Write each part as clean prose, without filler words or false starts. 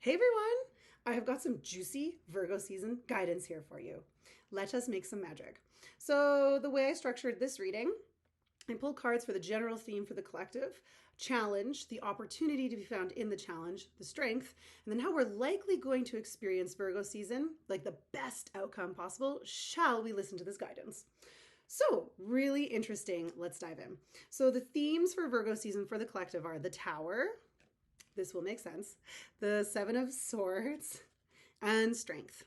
Hey everyone! I have got some juicy Virgo season guidance here for you. Let us make some magic. So, the way I structured this reading, I pulled cards for the general theme for the collective, challenge, the opportunity to be found in the challenge, the strength, and then how we're likely going to experience Virgo season, like the best outcome possible, shall we listen to this guidance. So, really interesting. Let's dive in. So, the themes for Virgo season for the collective are the Tower, this will make sense, the Seven of Swords, and strength.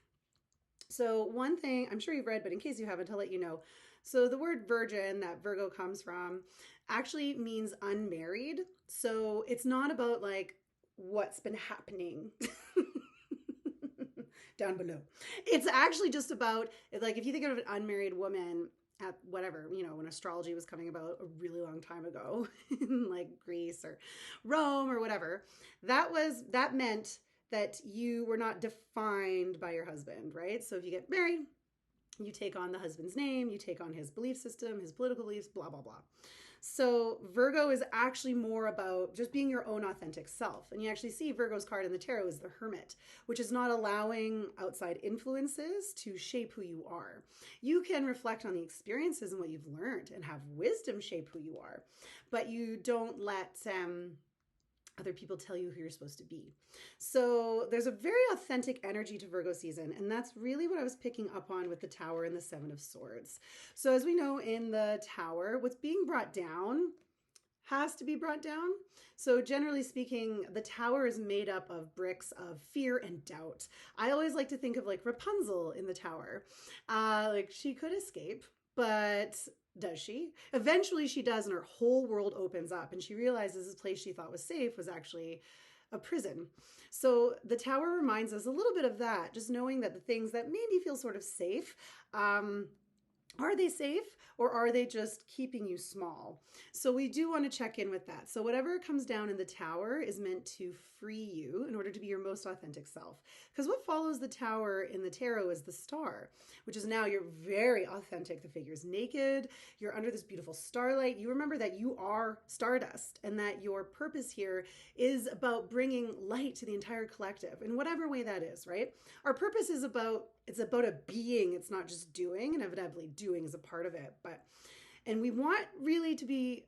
So, one thing I'm sure you've read, but in case you haven't, I'll let you know. So, the word virgin that Virgo comes from actually means unmarried. So, it's not about like what's been happening down below. It's actually just about, like, if you think of an unmarried woman at whatever, when astrology was coming about a really long time ago in like Greece or Rome or whatever, that meant that you were not defined by your husband, right? So if you get married, you take on the husband's name, you take on his belief system, his political beliefs, blah, blah, blah. So Virgo is actually more about just being your own authentic self. And you actually see Virgo's card in the tarot is the Hermit, which is not allowing outside influences to shape who you are. You can reflect on the experiences and what you've learned and have wisdom shape who you are, but you don't let other people tell you who you're supposed to be. So there's a very authentic energy to Virgo season, and that's really what I was picking up on with the Tower and the Seven of Swords. So as we know in the Tower, what's being brought down has to be brought down. So generally speaking, the Tower is made up of bricks of fear and doubt. I always like to think of like Rapunzel in the Tower. Like she could escape, but does she? Eventually she does, and her whole world opens up, and she realizes this place she thought was safe was actually a prison. So the Tower reminds us a little bit of that, just knowing that the things that maybe feel sort of safe, are they safe, or are they just keeping you small? So we do want to check in with that. So whatever comes down in the Tower is meant to free you in order to be your most authentic self. Because what follows the Tower in the tarot is the Star, which is now you're very authentic. The figure's naked. You're under this beautiful starlight. You remember that you are stardust and that your purpose here is about bringing light to the entire collective in whatever way that is, right? Our purpose is about, it's about a being. It's not just doing, and inevitably doing is a part of it. And we want really to be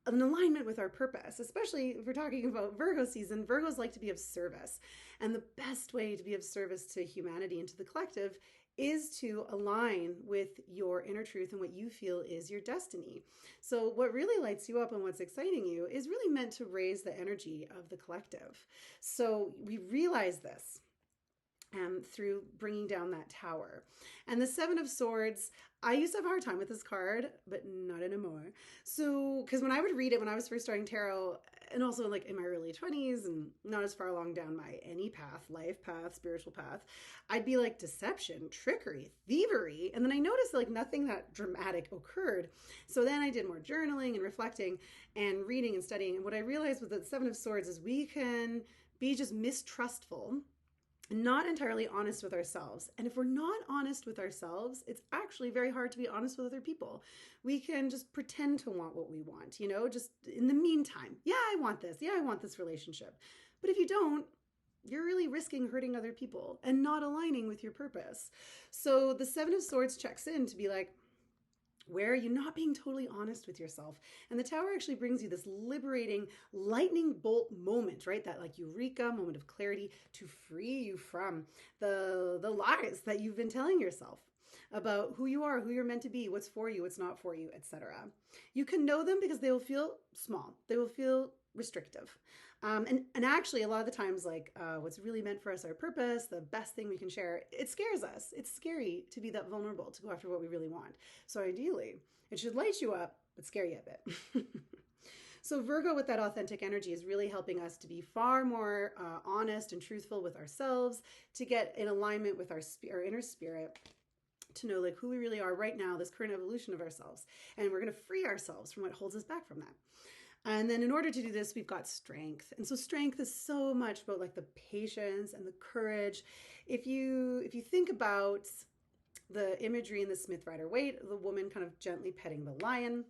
in alignment with our purpose, especially if we're talking about Virgo season. Virgos like to be of service. And the best way to be of service to humanity and to the collective is to align with your inner truth and what you feel is your destiny. So what really lights you up and what's exciting you is really meant to raise the energy of the collective. So we realize this through bringing down that Tower. And the Seven of Swords, I used to have a hard time with this card, but not anymore. So, because when I would read it when I was first starting tarot, and also like in my early 20s and not as far along down my any path, life path, spiritual path, I'd be like deception, trickery, thievery. And then I noticed like nothing that dramatic occurred. So then I did more journaling and reflecting and reading and studying. And what I realized with the Seven of Swords is we can be just mistrustful, not entirely honest with ourselves. And if we're not honest with ourselves, it's actually very hard to be honest with other people. We can just pretend to want what we want, just in the meantime. Yeah, I want this. Yeah, I want this relationship. But if you don't, you're really risking hurting other people and not aligning with your purpose. So the Seven of Swords checks in to be like, where are you not being totally honest with yourself? And the Tower actually brings you this liberating lightning bolt moment, right? That like eureka moment of clarity to free you from the lies that you've been telling yourself about who you are, who you're meant to be, what's for you, what's not for you, etc. You can know them because they will feel small. They will feel restrictive. And actually, a lot of the times, like what's really meant for us, our purpose, the best thing we can share, it scares us. It's scary to be that vulnerable, to go after what we really want. So ideally, it should light you up, but scare you a bit. So Virgo with that authentic energy is really helping us to be far more honest and truthful with ourselves, to get in alignment with our inner spirit, to know like who we really are right now, this current evolution of ourselves. And we're going to free ourselves from what holds us back from that. And then in order to do this, we've got strength. And so strength is so much about like the patience and the courage. If you think about the imagery in the Smith Rider Waite, the woman kind of gently petting the lion,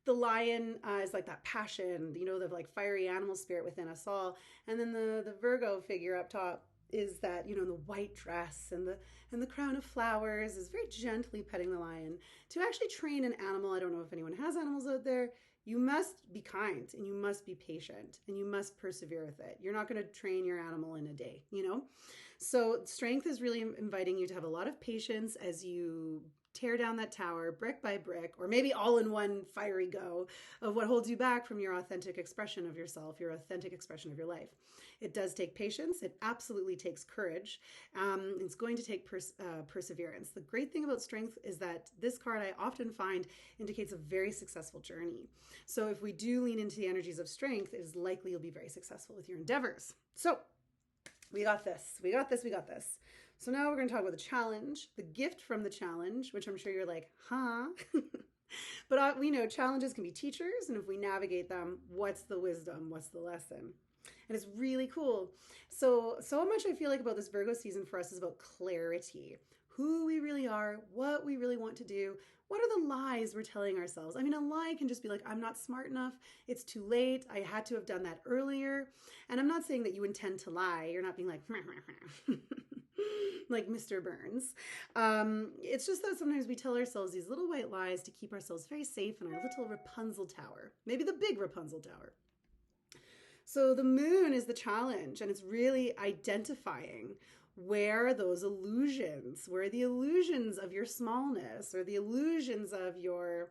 The lion is like that passion, the like fiery animal spirit within us all. And then the Virgo figure up top is that, the white dress and the crown of flowers is very gently petting the lion. To actually train an animal, I don't know if anyone has animals out there, you must be kind and you must be patient and you must persevere with it. You're not going to train your animal in a day, So strength is really inviting you to have a lot of patience as you tear down that tower brick by brick, or maybe all in one fiery go of what holds you back from your authentic expression of yourself, your authentic expression of your life. It does take patience. It absolutely takes courage. It's going to take perseverance. The great thing about strength is that this card I often find indicates a very successful journey. So if we do lean into the energies of strength, it is likely you'll be very successful with your endeavors. So we got this. We got this. We got this. So now we're going to talk about the challenge, the gift from the challenge, which I'm sure you're like, huh? But we know challenges can be teachers. And if we navigate them, what's the wisdom? What's the lesson? And it's really cool. So much I feel like about this Virgo season for us is about clarity. Who we really are, what we really want to do. What are the lies we're telling ourselves? I mean, a lie can just be like, I'm not smart enough. It's too late. I had to have done that earlier. And I'm not saying that you intend to lie. You're not being like, like Mr. Burns. It's just that sometimes we tell ourselves these little white lies to keep ourselves very safe in our little Rapunzel tower. Maybe the big Rapunzel tower. So the moon is the challenge, and it's really identifying where are those illusions, where are the illusions of your smallness or the illusions of your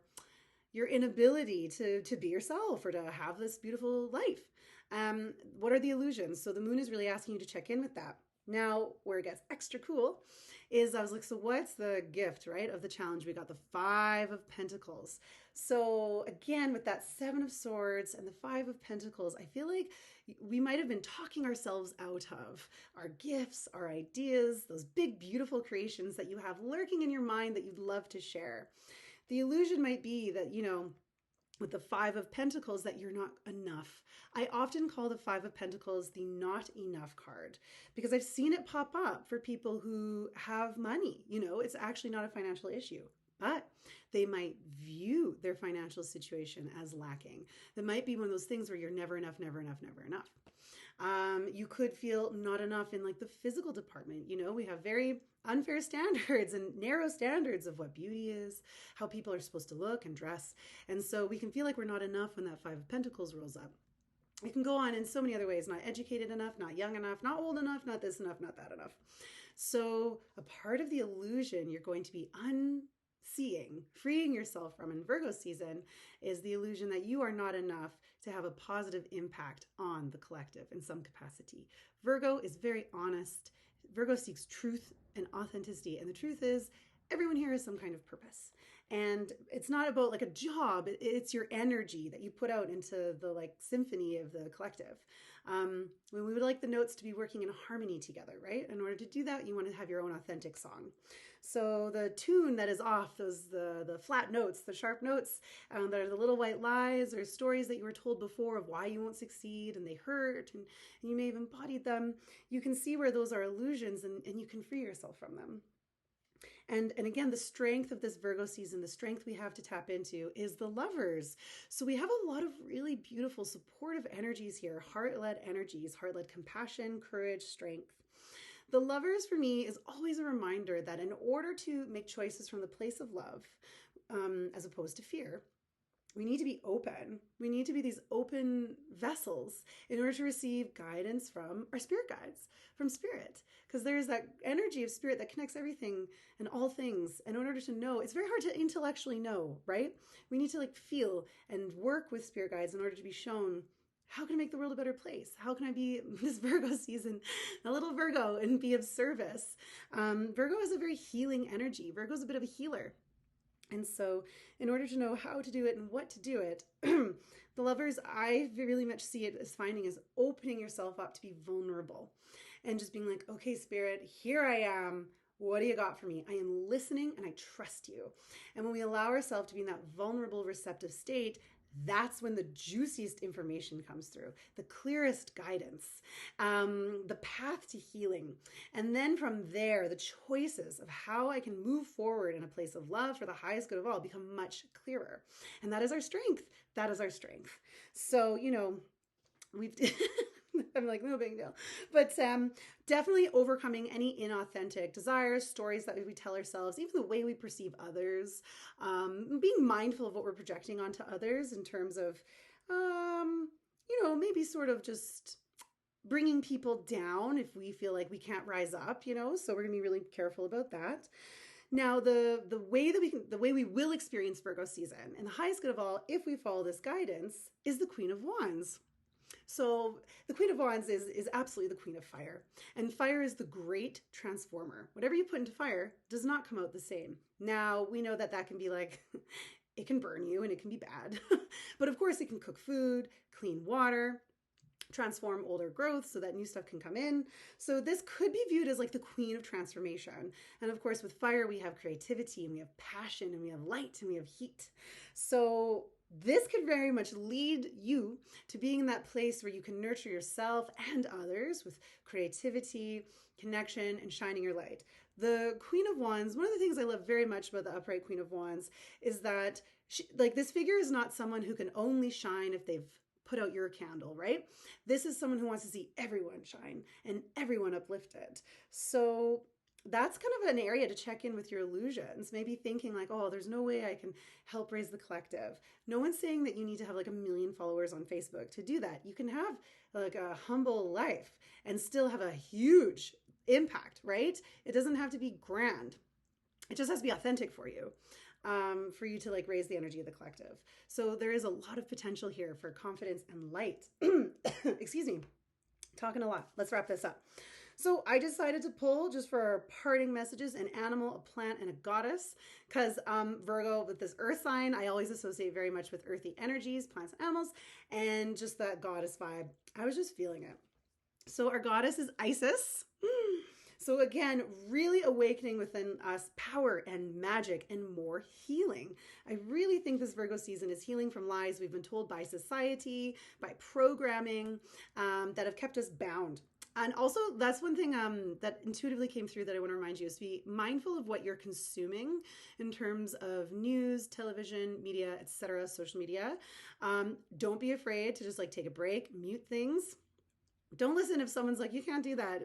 inability to be yourself or to have this beautiful life. What are the illusions? So the moon is really asking you to check in with that. Now, where it gets extra cool is I was like, so what's the gift, right, of the challenge? We got the 5 of Pentacles. So again, with that 7 of Swords and the 5 of Pentacles, I feel like we might have been talking ourselves out of our gifts, our ideas, those big, beautiful creations that you have lurking in your mind that you'd love to share. The illusion might be that, with the 5 of Pentacles, that you're not enough. I often call the 5 of Pentacles the not enough card because I've seen it pop up for people who have money. It's actually not a financial issue, but they might view their financial situation as lacking. That might be one of those things where you're never enough, never enough, never enough. You could feel not enough in like the physical department. We have very unfair standards and narrow standards of what beauty is, how people are supposed to look and dress. And so we can feel like we're not enough when that 5 of Pentacles rolls up. It can go on in so many other ways, not educated enough, not young enough, not old enough, not this enough, not that enough. So a part of the illusion you're going to be unseeing, freeing yourself from in Virgo season is the illusion that you are not enough to have a positive impact on the collective in some capacity. Virgo is very honest. Virgo seeks truth and authenticity. And the truth is, everyone here has some kind of purpose. And it's not about like a job. It's your energy that you put out into the like symphony of the collective. We would like the notes to be working in harmony together, right? In order to do that, you want to have your own authentic song. So the tune that is off, the flat notes, the sharp notes, that are the little white lies or stories that you were told before of why you won't succeed and they hurt and you may have embodied them. You can see where those are illusions and you can free yourself from them. And again, the strength of this Virgo season, the strength we have to tap into is the Lovers. So we have a lot of really beautiful supportive energies here, heart-led energies, heart-led compassion, courage, strength. The Lovers for me is always a reminder that in order to make choices from the place of love, as opposed to fear, we need to be open. We need to be these open vessels in order to receive guidance from our spirit guides, from spirit. Because there's that energy of spirit that connects everything and all things. And in order to know, it's very hard to intellectually know, right? We need to like feel and work with spirit guides in order to be shown, how can I make the world a better place? How can I be this Virgo season, a little Virgo, and be of service? Virgo is a very healing energy. Virgo is a bit of a healer. And so in order to know how to do it and what to do it, the Lovers, I really much see it as finding is opening yourself up to be vulnerable and just being like, okay, spirit, here I am. What do you got for me? I am listening and I trust you. And when we allow ourselves to be in that vulnerable, receptive state, that's when the juiciest information comes through, the clearest guidance, the path to healing. And then from there, the choices of how I can move forward in a place of love for the highest good of all become much clearer. And that is our strength. That is our strength. So, we've I'm like, no big deal. But definitely overcoming any inauthentic desires, stories that we tell ourselves, even the way we perceive others, being mindful of what we're projecting onto others in terms of, maybe sort of just bringing people down if we feel like we can't rise up, so we're going to be really careful about that. Now, the way we will experience Virgo season and the highest good of all, if we follow this guidance, is the Queen of Wands. So the Queen of Wands is absolutely the Queen of Fire. And fire is the great transformer. Whatever you put into fire does not come out the same. Now, we know that can be like, it can burn you and it can be bad. But of course, it can cook food, clean water, transform older growth so that new stuff can come in. So this could be viewed as like the queen of transformation. And of course, with fire, we have creativity and we have passion and we have light and we have heat. So this could very much lead you to being in that place where you can nurture yourself and others with creativity, connection, and shining your light. The Queen of Wands, one of the things I love very much about the upright Queen of Wands is that this figure is not someone who can only shine if they've put out your candle, right? This is someone who wants to see everyone shine and everyone uplifted. So that's kind of an area to check in with your illusions. Maybe thinking like, oh, there's no way I can help raise the collective. No one's saying that you need to have like 1 million followers on Facebook to do that. You can have like a humble life and still have a huge impact, right? It doesn't have to be grand. It just has to be authentic for you to like raise the energy of the collective. So there is a lot of potential here for confidence and light. Excuse me, talking a lot. Let's wrap this up. So I decided to pull, just for our parting messages, an animal, a plant, and a goddess, because Virgo, with this earth sign, I always associate very much with earthy energies, plants, and animals, and just that goddess vibe. I was just feeling it. So our goddess is Isis. So again, really awakening within us power and magic and more healing. I really think this Virgo season is healing from lies we've been told by society, by programming, that have kept us bound. And also, that's one thing that intuitively came through that I want to remind you is to be mindful of what you're consuming in terms of news, television, media, etc., social media. Don't be afraid to just like take a break, mute things. Don't listen if someone's like, you can't do that.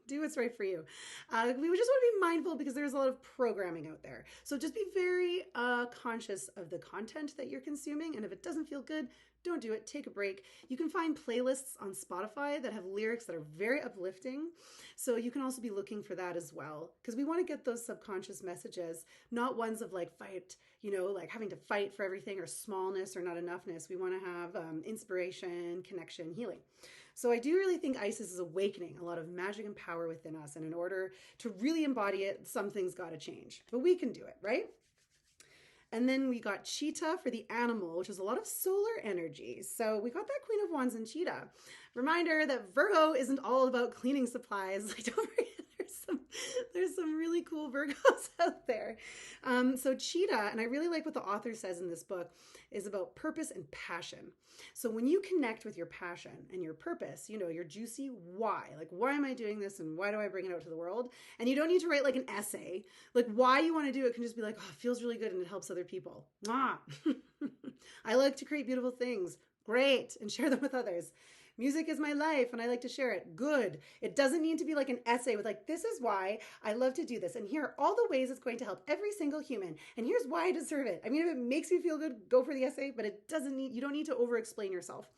Do what's right for you. We just want to be mindful because there's a lot of programming out there. So just be very conscious of the content that you're consuming. And if it doesn't feel good, don't do it. Take a break. You can find playlists on Spotify that have lyrics that are very uplifting. So you can also be looking for that as well, because we want to get those subconscious messages, not ones of like fight, like having to fight for everything or smallness or not enoughness. We want to have inspiration, connection, healing. So I do really think Isis is awakening a lot of magic and power within us. And in order to really embody it, something's got to change. But we can do it, right? And then we got Cheetah for the animal, which is a lot of solar energy. So we got that Queen of Wands and Cheetah. Reminder that Virgo isn't all about cleaning supplies. Like, don't forget, there's some really cool Virgos out there. So Cheetah, and I really like what the author says in this book, is about purpose and passion. So when you connect with your passion and your purpose, your juicy why, like why am I doing this and why do I bring it out to the world? And you don't need to write like an essay, like why you want to do it can just be like, oh, it feels really good and it helps other people. I like to create beautiful things. Great. And share them with others. Music is my life and I like to share it. Good. It doesn't need to be like an essay with like, this is why I love to do this. And here are all the ways it's going to help every single human. And here's why I deserve it. I mean, if it makes you feel good, go for the essay, but you don't need to over explain yourself.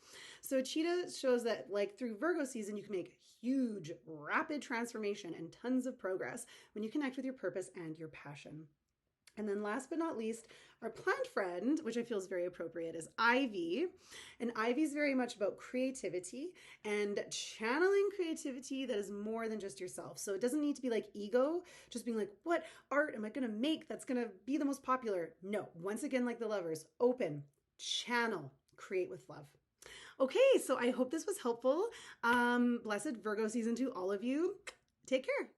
So Cheetah shows that like through Virgo season, you can make huge, rapid transformation and tons of progress when you connect with your purpose and your passion. And then last but not least, our plant friend, which I feel is very appropriate, is Ivy. And Ivy is very much about creativity and channeling creativity that is more than just yourself. So it doesn't need to be like ego, just being like, what art am I going to make that's going to be the most popular? No, once again, like the lovers, open, channel, create with love. Okay, so I hope this was helpful. Blessed Virgo season to all of you. Take care.